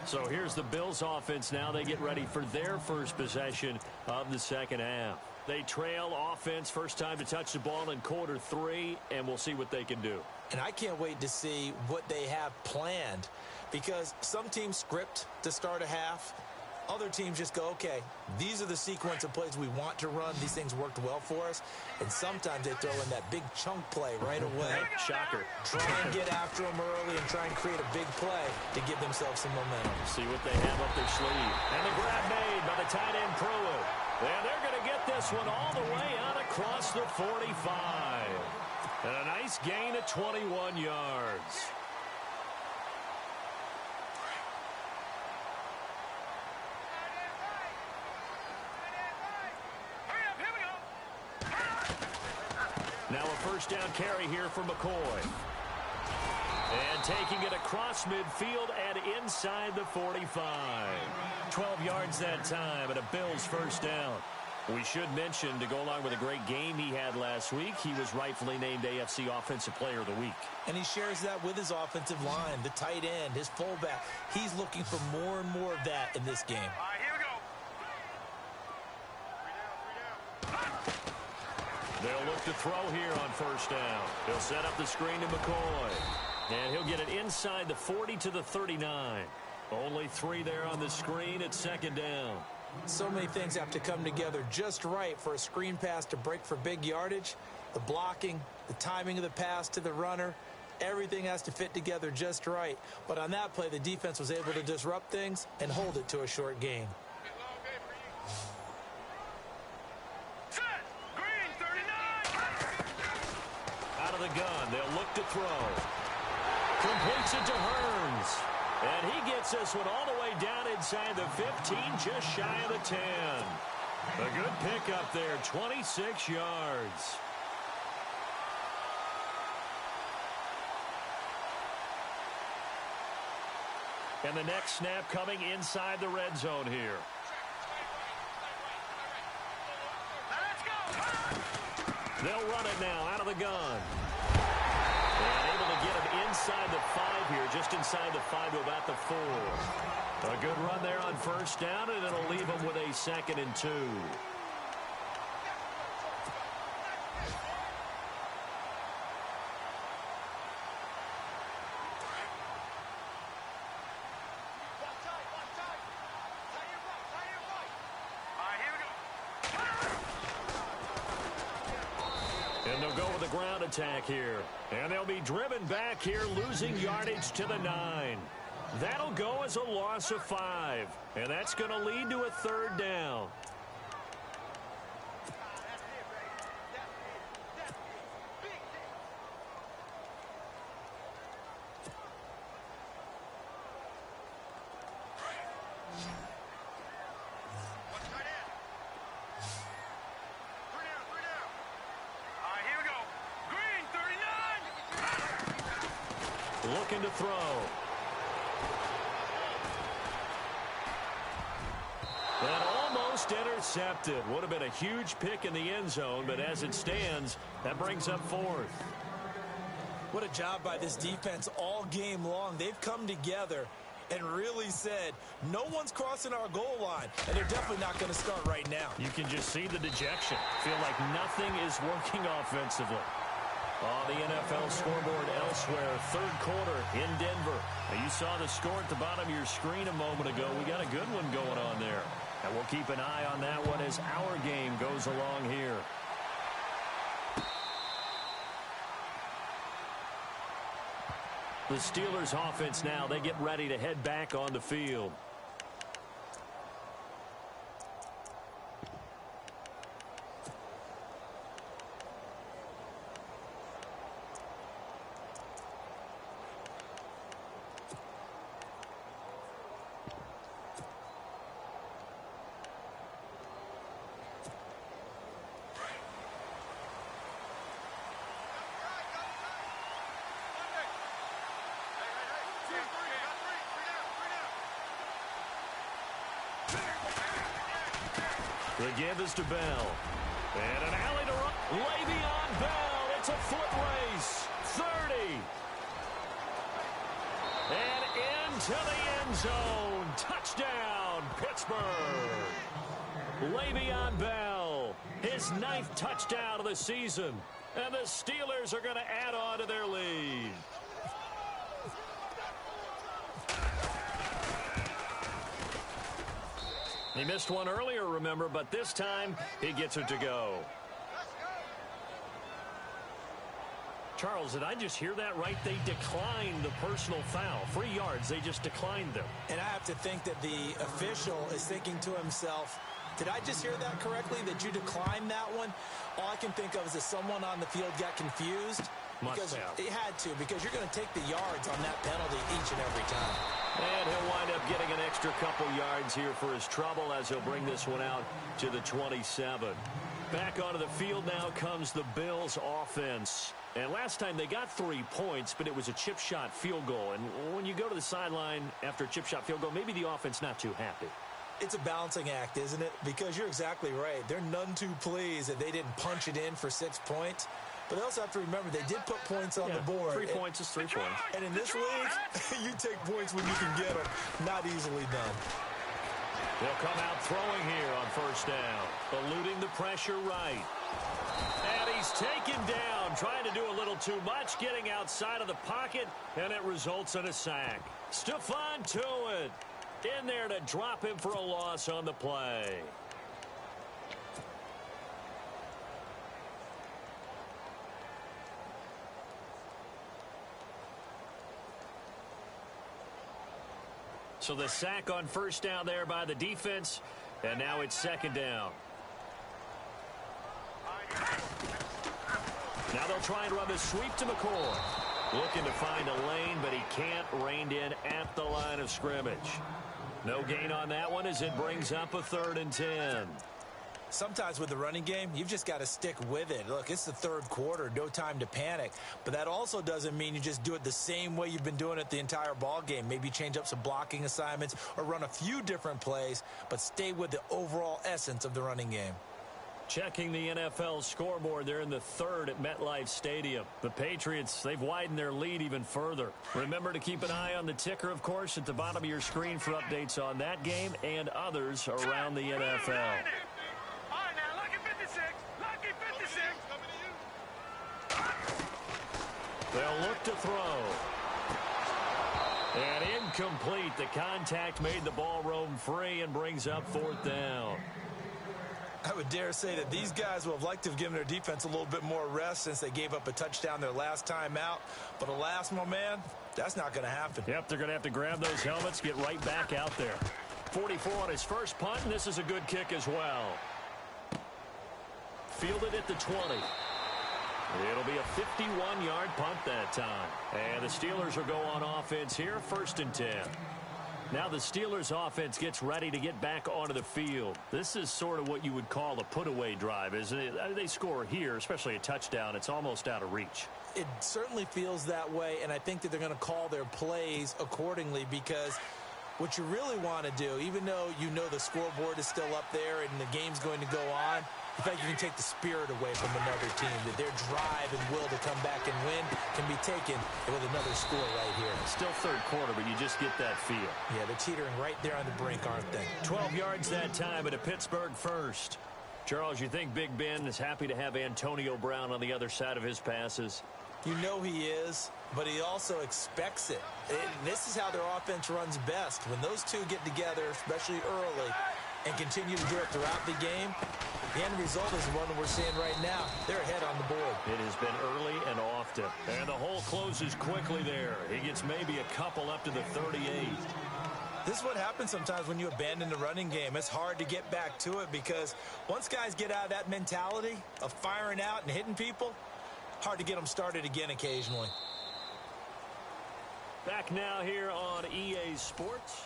[SPEAKER 2] So here's the Bills offense now. They get ready for their first possession of the second half. They trail offense, first time to touch the ball in quarter 3, and we'll see what they can do.
[SPEAKER 3] And I can't wait to see what they have planned, because some teams script to start a half. Other teams just go, okay, these are the sequence of plays we want to run. These things worked well for us. And sometimes they throw in that big chunk play right away.
[SPEAKER 2] Shocker.
[SPEAKER 3] Try and get after them early and try and create a big play to give themselves some momentum.
[SPEAKER 2] See what they have up their sleeve. And the grab made by the tight end Pruitt. And they're going to get this one all the way out across the 45. And a nice gain of 21 yards. Now a first down carry here for McCoy. And taking it across midfield and inside the 45. 12 yards that time and a Bills first down. We should mention, to go along with a great game he had last week, he was rightfully named AFC Offensive Player of the Week.
[SPEAKER 3] And he shares that with his offensive line, the tight end, his fullback. He's looking for more and more of that in this game.
[SPEAKER 4] All right, here we go.
[SPEAKER 2] They'll look to throw here on first down. They'll set up the screen to McCoy. And he'll get it inside the 40 to the 39. Only 3 there on the screen at second down.
[SPEAKER 3] So many things have to come together just right for a screen pass to break for big yardage. The blocking, the timing of the pass to the runner, everything has to fit together just right. But on that play, the defense was able to disrupt things and hold it to a short gain.
[SPEAKER 4] Set. Green, 39.
[SPEAKER 2] Out of the gun, they'll look to throw. Completes it to Hearns. And he gets this one all the way down inside the 15, just shy of the 10. A good pickup there, 26 yards. And the next snap coming inside the red zone here.
[SPEAKER 4] Let's go.
[SPEAKER 2] They'll run it now out of the gun. And able to get him inside the 5 here, just inside the 5 to about the 4. A good run there on first down, and it'll leave him with a 2nd and 2. And they'll go with a ground attack here. And they'll be driven back here, losing yardage to the 9. That'll go as a loss of 5. And that's going to lead to a third down. Looking to throw. And almost intercepted. Would have been a huge pick in the end zone, but as it stands, that brings up 4th.
[SPEAKER 3] What a job by this defense all game long. They've come together and really said, no one's crossing our goal line, and they're definitely not going to start right now.
[SPEAKER 2] You can just see the dejection. Feel like nothing is working offensively. On the NFL scoreboard elsewhere, third quarter in Denver. Now, you saw the score at the bottom of your screen a moment ago. We got a good one going on there. And we'll keep an eye on that one as our game goes along here. The Steelers offense now, they get ready to head back on the field. The give is to Bell. And an alley to run. Le'Veon Bell. It's a foot race. 30. And into the end zone. Touchdown, Pittsburgh. Le'Veon Bell. His 9th touchdown of the season. And the Steelers are going to add on to their lead. He missed one earlier, remember, but this time he gets it to go. Charles, did I just hear that right? They declined the personal foul. 3 yards, they just declined them.
[SPEAKER 3] And I have to think that the official is thinking to himself, did I just hear that correctly, that you declined that one? All I can think of is that someone on the field got confused. Because it had to, because you're going to take the yards on that penalty each and every time.
[SPEAKER 2] And he'll wind up getting an extra couple yards here for his trouble as he'll bring this one out to the 27. Back onto the field now comes the Bills offense. And last time they got 3 points, but it was a chip shot field goal. And when you go to the sideline after a chip shot field goal, maybe the offense not too happy.
[SPEAKER 3] It's a balancing act, isn't it? Because you're exactly right. They're none too pleased that they didn't punch it in for 6 points. But they also have to remember they did put points on the board.
[SPEAKER 2] 3 points is 3 points.
[SPEAKER 3] And in this league, you take points when you can get them. Not easily done.
[SPEAKER 2] They'll come out throwing here on first down. Eluding the pressure right. And he's taken down, trying to do a little too much, getting outside of the pocket, and it results in a sack. Stephon Tuitt in there to drop him for a loss on the play. So the sack on first down there by the defense, and now it's second down. Now they'll try and run the sweep to McCoy. Looking to find a lane, but he can't. Reined in at the line of scrimmage. No gain on that one as it brings up a 3rd and 10.
[SPEAKER 3] Sometimes with the running game, you've just got to stick with it. Look, it's the third quarter, no time to panic. But that also doesn't mean you just do it the same way you've been doing it the entire ball game. Maybe change up some blocking assignments or run a few different plays, but stay with the overall essence of the running game.
[SPEAKER 2] Checking the NFL scoreboard, they're in the 3rd at MetLife Stadium. The Patriots, they've widened their lead even further. Remember to keep an eye on the ticker, of course, at the bottom of your screen for updates on that game and others around the NFL. They'll look to throw. And incomplete. The contact made the ball roam free and brings up 4th down.
[SPEAKER 3] I would dare say that these guys would have liked to have given their defense a little bit more rest since they gave up a touchdown their last time out. But alas, my man, that's not going to happen.
[SPEAKER 2] Yep, they're going to have to grab those helmets, get right back out there. 44 on his first punt, and this is a good kick as well. Fielded at the 20. It'll be a 51-yard punt that time. And the Steelers will go on offense here, 1st and 10. Now the Steelers offense gets ready to get back onto the field. This is sort of what you would call a put-away drive, isn't it? They score here, especially a touchdown. It's almost out of reach.
[SPEAKER 3] It certainly feels that way, and I think that they're going to call their plays accordingly because what you really want to do, even though you know the scoreboard is still up there and the game's going to go on, in fact, you can take the spirit away from another team, that their drive and will to come back and win can be taken with another score right here.
[SPEAKER 2] Still third quarter, but you just get that feel.
[SPEAKER 3] Yeah, they're teetering right there on the brink, aren't they?
[SPEAKER 2] 12 yards that time at a Pittsburgh first. Charles, you think Big Ben is happy to have Antonio Brown on the other side of his passes?
[SPEAKER 3] You know he is, but he also expects it. This is how their offense runs best. When those two get together, especially early, and continue to do it throughout the game, the end result is the one we're seeing right now. They're ahead on the board.
[SPEAKER 2] It has been early and often. And the hole closes quickly there. He gets maybe a couple up to the 38.
[SPEAKER 3] This is what happens sometimes when you abandon the running game. It's hard to get back to it because once guys get out of that mentality of firing out and hitting people, hard to get them started again occasionally.
[SPEAKER 2] Back now here on EA Sports.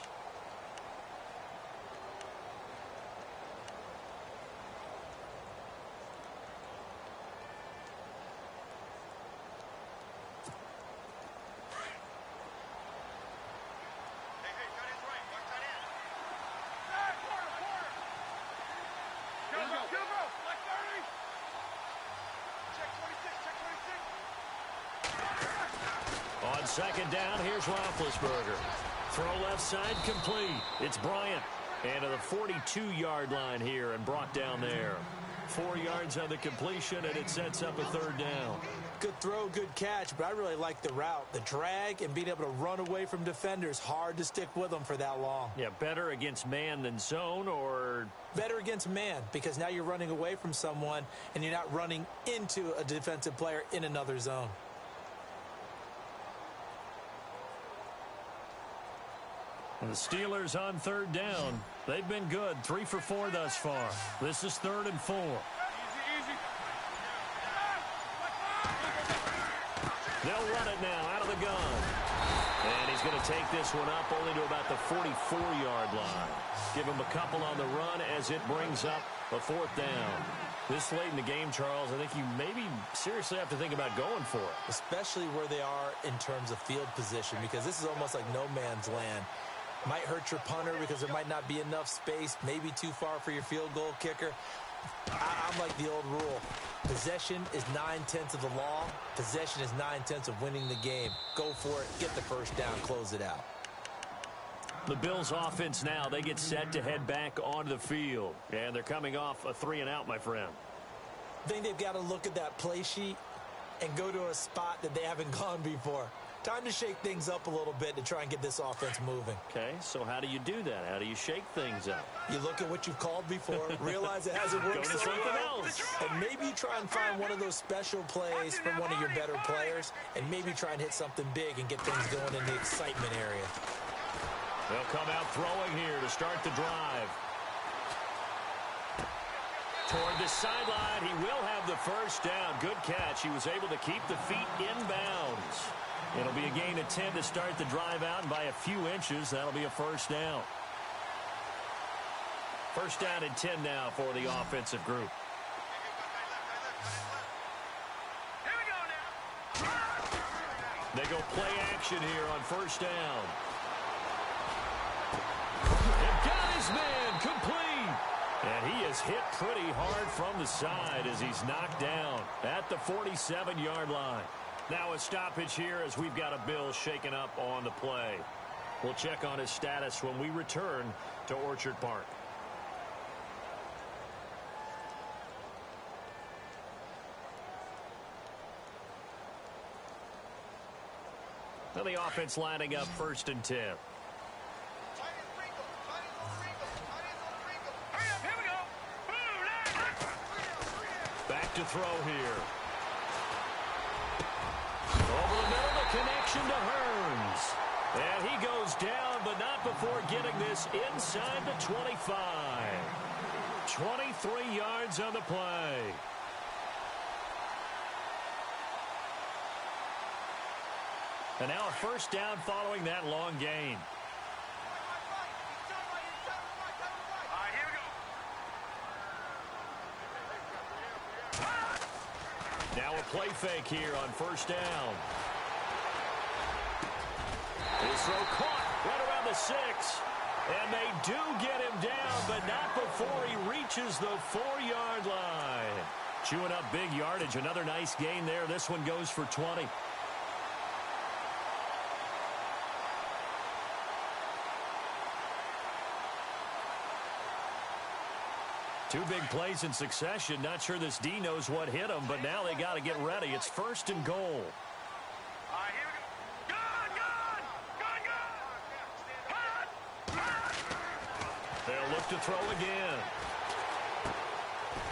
[SPEAKER 2] On second down, here's Roethlisberger. Throw left side complete. It's Bryant. And to the 42-yard line here and brought down there. 4 yards on the completion, and it sets up a third down.
[SPEAKER 3] Good throw, good catch, but I really like the route. The drag and being able to run away from defenders, hard to stick with them for that long.
[SPEAKER 2] Yeah, better against man than zone, or?
[SPEAKER 3] Better against man, because now you're running away from someone and you're not running into a defensive player in another zone.
[SPEAKER 2] And the Steelers on third down. They've been good, 3 for 4 thus far. This is 3rd and 4. They'll run it now out of the gun. And he's going to take this one up only to about the 44-yard line. Give him a couple on the run as it brings up a 4th down. This late in the game, Charles, I think you maybe seriously have to think about going for it.
[SPEAKER 3] Especially where they are in terms of field position, because this is almost like no man's land. Might hurt your punter because there might not be enough space, maybe too far for your field goal kicker. I'm like the old rule. Possession is 9/10 of the law. Possession is 9/10 of winning the game. Go for it, get the first down, close it out.
[SPEAKER 2] The Bills offense now, they get set to head back onto the field. And they're coming off a 3 and out, my friend.
[SPEAKER 3] I think they've got to look at that play sheet and go to a spot that they haven't gone before. Time to shake things up a little bit to try and get this offense moving.
[SPEAKER 2] Okay, so how do you do that? How do you shake things up?
[SPEAKER 3] You look at what you've called before, realize it hasn't worked so well, and maybe you try and find one of those special plays from one of your better players, and maybe try and hit something big and get things going in the excitement area.
[SPEAKER 2] They'll come out throwing here to start the drive. Toward the sideline, he will have the first down. Good catch. He was able to keep the feet inbounds. It'll be a gain of 10 to start the drive out, and by a few inches, that'll be a first down. First down and 10 now for the offensive group.
[SPEAKER 4] Here we go now.
[SPEAKER 2] They go play action here on first down. And got his man complete. And he is hit pretty hard from the side as he's knocked down at the 47-yard line. Now a stoppage here as we've got a Bill shaken up on the play. We'll check on his status when we return to Orchard Park. Now the offense lining up 1st and 10.
[SPEAKER 4] Here we go. Boom, nice.
[SPEAKER 2] to throw here. Over the middle, the connection to Hearns. And he goes down, but not before getting this inside the 25. 23 yards on the play. And now a first down following that long gain. Now a play fake here on first down. His throw caught right around the 6. And they do get him down, but not before he reaches the 4-yard line. Chewing up big yardage. Another nice gain there. This one goes for 20. Two big plays in succession. Not sure this D knows what hit him, but now they got to get ready. It's first and goal.
[SPEAKER 4] All right, here we go.
[SPEAKER 2] They'll look to throw again.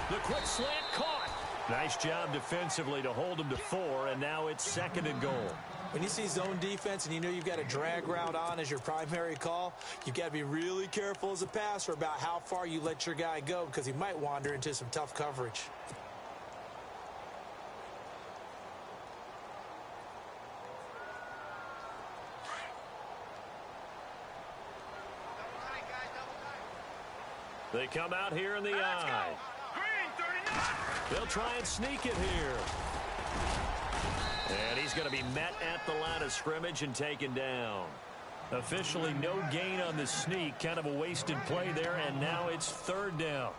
[SPEAKER 2] The quick slant caught. Nice job defensively to hold him to 4, and now it's second and goal.
[SPEAKER 3] When you see zone defense and you know you've got a drag route on as your primary call, you've got to be really careful as a passer about how far you let your guy go because he might wander into some tough coverage.
[SPEAKER 2] They come out here in the eye.
[SPEAKER 4] Green, 39.
[SPEAKER 2] They'll try and sneak it here. And he's going to be met at the line of scrimmage and taken down. Officially no gain on the sneak. Kind of a wasted play there, and now it's third down.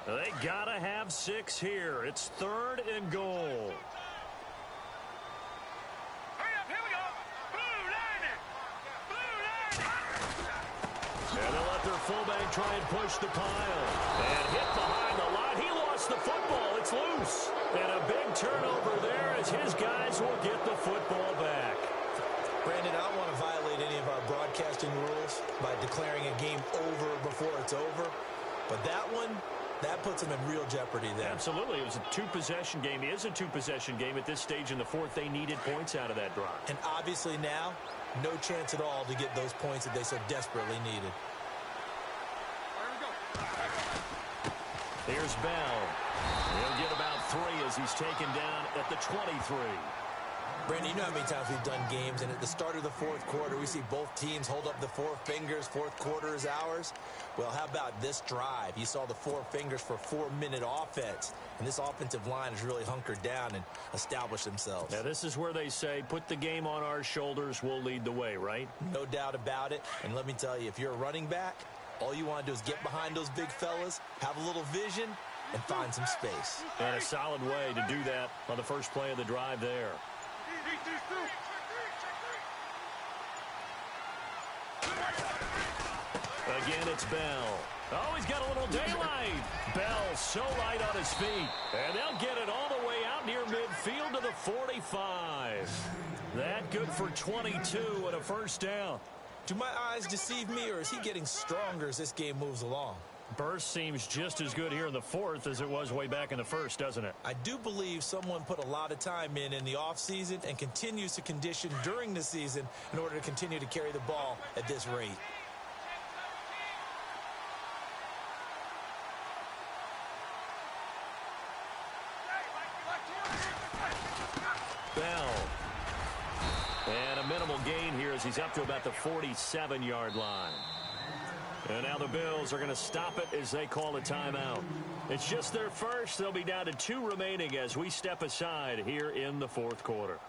[SPEAKER 2] They got to have 6 here. It's third and goal.
[SPEAKER 4] Hurry up, here we go. Blue line.
[SPEAKER 2] And they'll let their fullback try and push the pile. And hit behind the line. He lost the football. It's loose. And a big turnover there as his guys will get the football back.
[SPEAKER 3] Brandon, I don't want to violate any of our broadcasting rules by declaring a game over before it's over. But that one, that puts him in real jeopardy there.
[SPEAKER 2] Absolutely. It was a 2-possession game. It is a 2-possession game at this stage in the fourth. They needed points out of that drive.
[SPEAKER 3] And obviously now, no chance at all to get those points that they so desperately needed.
[SPEAKER 2] Here's Bell. He'll get about 3 as he's taken down at the 23.
[SPEAKER 3] Brandon, you know how many times we've done games, and at the start of the fourth quarter, we see both teams hold up the 4 fingers. Fourth quarter is ours. Well, how about this drive? You saw the 4 fingers for 4-minute offense, and this offensive line has really hunkered down and established themselves.
[SPEAKER 2] Now, this is where they say, put the game on our shoulders, we'll lead the way, right?
[SPEAKER 3] No doubt about it. And let me tell you, if you're a running back, all you want to do is get behind those big fellas, have a little vision, and find some space.
[SPEAKER 2] And a solid way to do that on the first play of the drive there. Again, it's Bell. Oh, he's got a little daylight. Bell so light on his feet. And they'll get it all the way out near midfield to the 45. That good for 22 and a first down.
[SPEAKER 3] Do my eyes deceive me, or is he getting stronger as this game moves along?
[SPEAKER 2] Burst seems just as good here in the fourth as it was way back in the first, doesn't it?
[SPEAKER 3] I do believe someone put a lot of time in the offseason and continues to condition during the season in order to continue to carry the ball at this rate.
[SPEAKER 2] Bell. And a minimal gain here as he's up to about the 47-yard line. And now the Bills are going to stop it as they call a timeout. It's just their first. They'll be down to 2 remaining as we step aside here in the fourth quarter.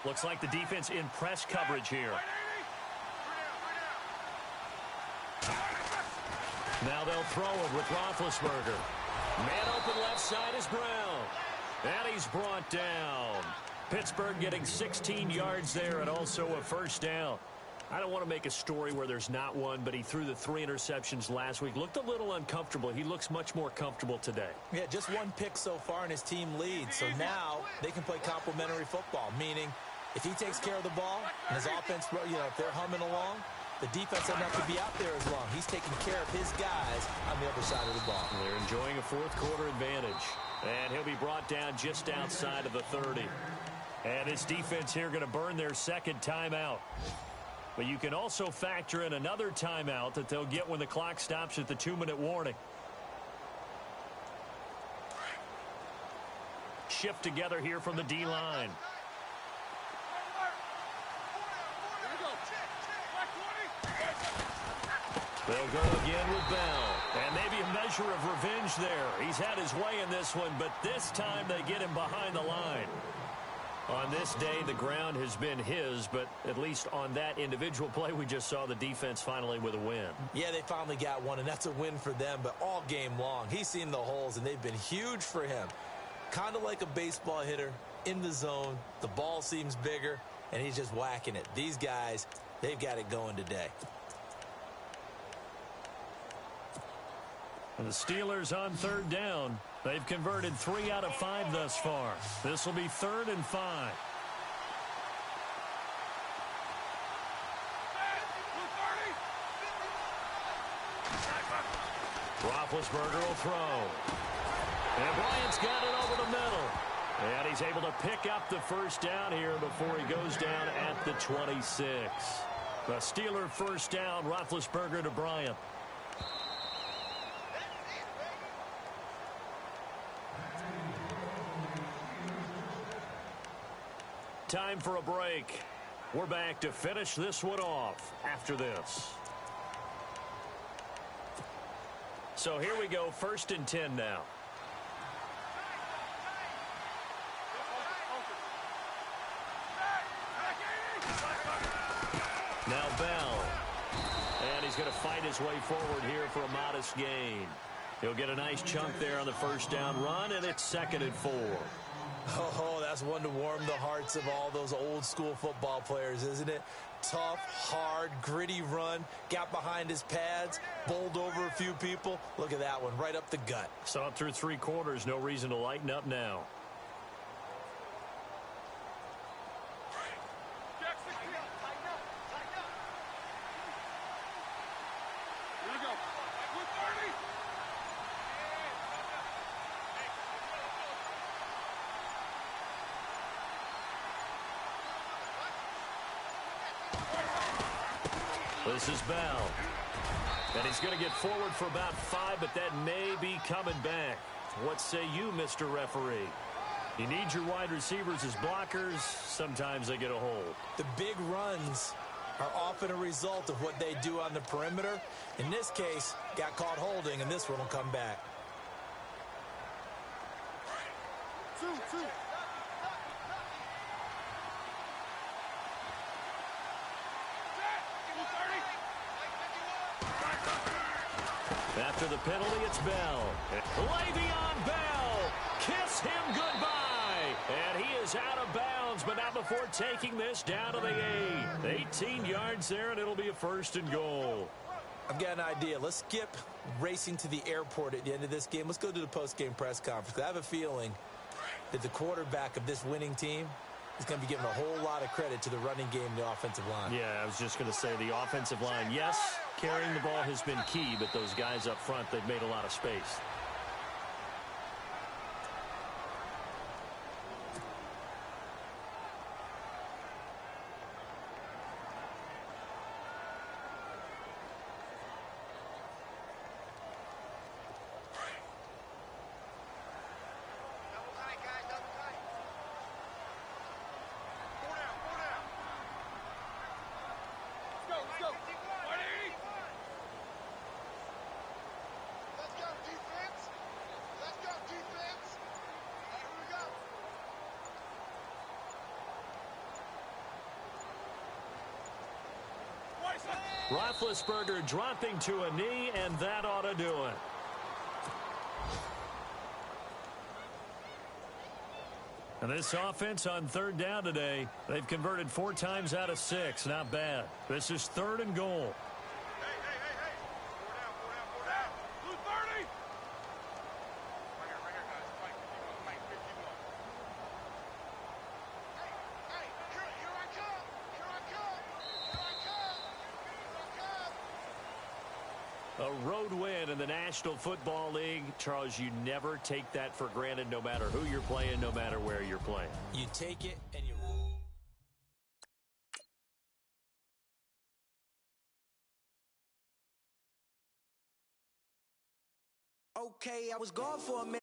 [SPEAKER 2] Looks like the defense in press coverage here. Now they'll throw it with Roethlisberger. Man open left side is Brown. And he's brought down. Pittsburgh getting 16 yards there and also a first down. I don't want to make a story where there's not one, but he threw the 3 interceptions last week. Looked a little uncomfortable. He looks much more comfortable today.
[SPEAKER 3] Yeah, just 1 pick so far and his team leads. So now they can play complementary football, meaning if he takes care of the ball and his offense, if they're humming along, the defense doesn't have to be out there as long. He's taking care of his guys on the other side of the ball.
[SPEAKER 2] They're enjoying a fourth-quarter advantage. And he'll be brought down just outside of the 30. And his defense here going to burn their second timeout. But you can also factor in another timeout that they'll get when the clock stops at the 2-minute warning. Shift together here from the D-line. They'll go again with Bell. And maybe a measure of revenge there. He's had his way in this one, but this time they get him behind the line. On this day, the ground has been his, but at least on that individual play, we just saw the defense finally with a win.
[SPEAKER 3] Yeah, they finally got one, and that's a win for them, but all game long, he's seen the holes, and they've been huge for him. Kind of like a baseball hitter in the zone. The ball seems bigger, and he's just whacking it. These guys, they've got it going today.
[SPEAKER 2] And the Steelers on 3rd down. They've converted 3 out of 5 thus far. This will be 3rd and 5. Roethlisberger will throw. And Bryant's got it over the middle. And he's able to pick up the first down here before he goes down at the 26. The Steeler first down, Roethlisberger to Bryant. Time for a break. We're back to finish this one off after this. So here we go, 1st and 10 now. Now Bell. And he's going to fight his way forward here for a modest gain. He'll get a nice chunk there on the first down run, and it's 2nd and 4.
[SPEAKER 3] Oh, that's one to warm the hearts of all those old school football players, isn't it? Tough, hard, gritty run, got behind his pads, bowled over a few people. Look at that one, right up the gut.
[SPEAKER 2] Saw it through 3 quarters, no reason to lighten up now. This is Bell. And he's going to get forward for about 5, but that may be coming back. What say you, Mr. Referee? You need your wide receivers as blockers. Sometimes they get a hold.
[SPEAKER 3] The big runs are often a result of what they do on the perimeter. In this case, got caught holding, and this one will come back.
[SPEAKER 4] 2.
[SPEAKER 2] After the penalty, it's Bell. Le'Veon Bell, kiss him goodbye. And he is out of bounds, but not before taking this down to the 8. 18 yards there, and it'll be a 1st and goal.
[SPEAKER 3] I've got an idea. Let's skip racing to the airport at the end of this game. Let's go to the post-game press conference. I have a feeling that the quarterback of this winning team is going to be giving a whole lot of credit to the running game and the offensive line.
[SPEAKER 2] Yeah, I was just going to say the offensive line. Yes, carrying the ball has been key, but those guys up front, they've made a lot of space. Roethlisberger dropping to a knee, and that ought to do it. And this offense on third down today, they've converted 4 times out of 6. Not bad. This is 3rd and goal.
[SPEAKER 4] Hey. 4 down. Blue 30. Right here, guys. Mike, 51. Hey, here I come.
[SPEAKER 2] A road win in the National Football League. Charles, you never take that for granted, no matter who you're playing, no matter where you're playing.
[SPEAKER 3] You take it and you...
[SPEAKER 5] Okay, I was gone for a minute.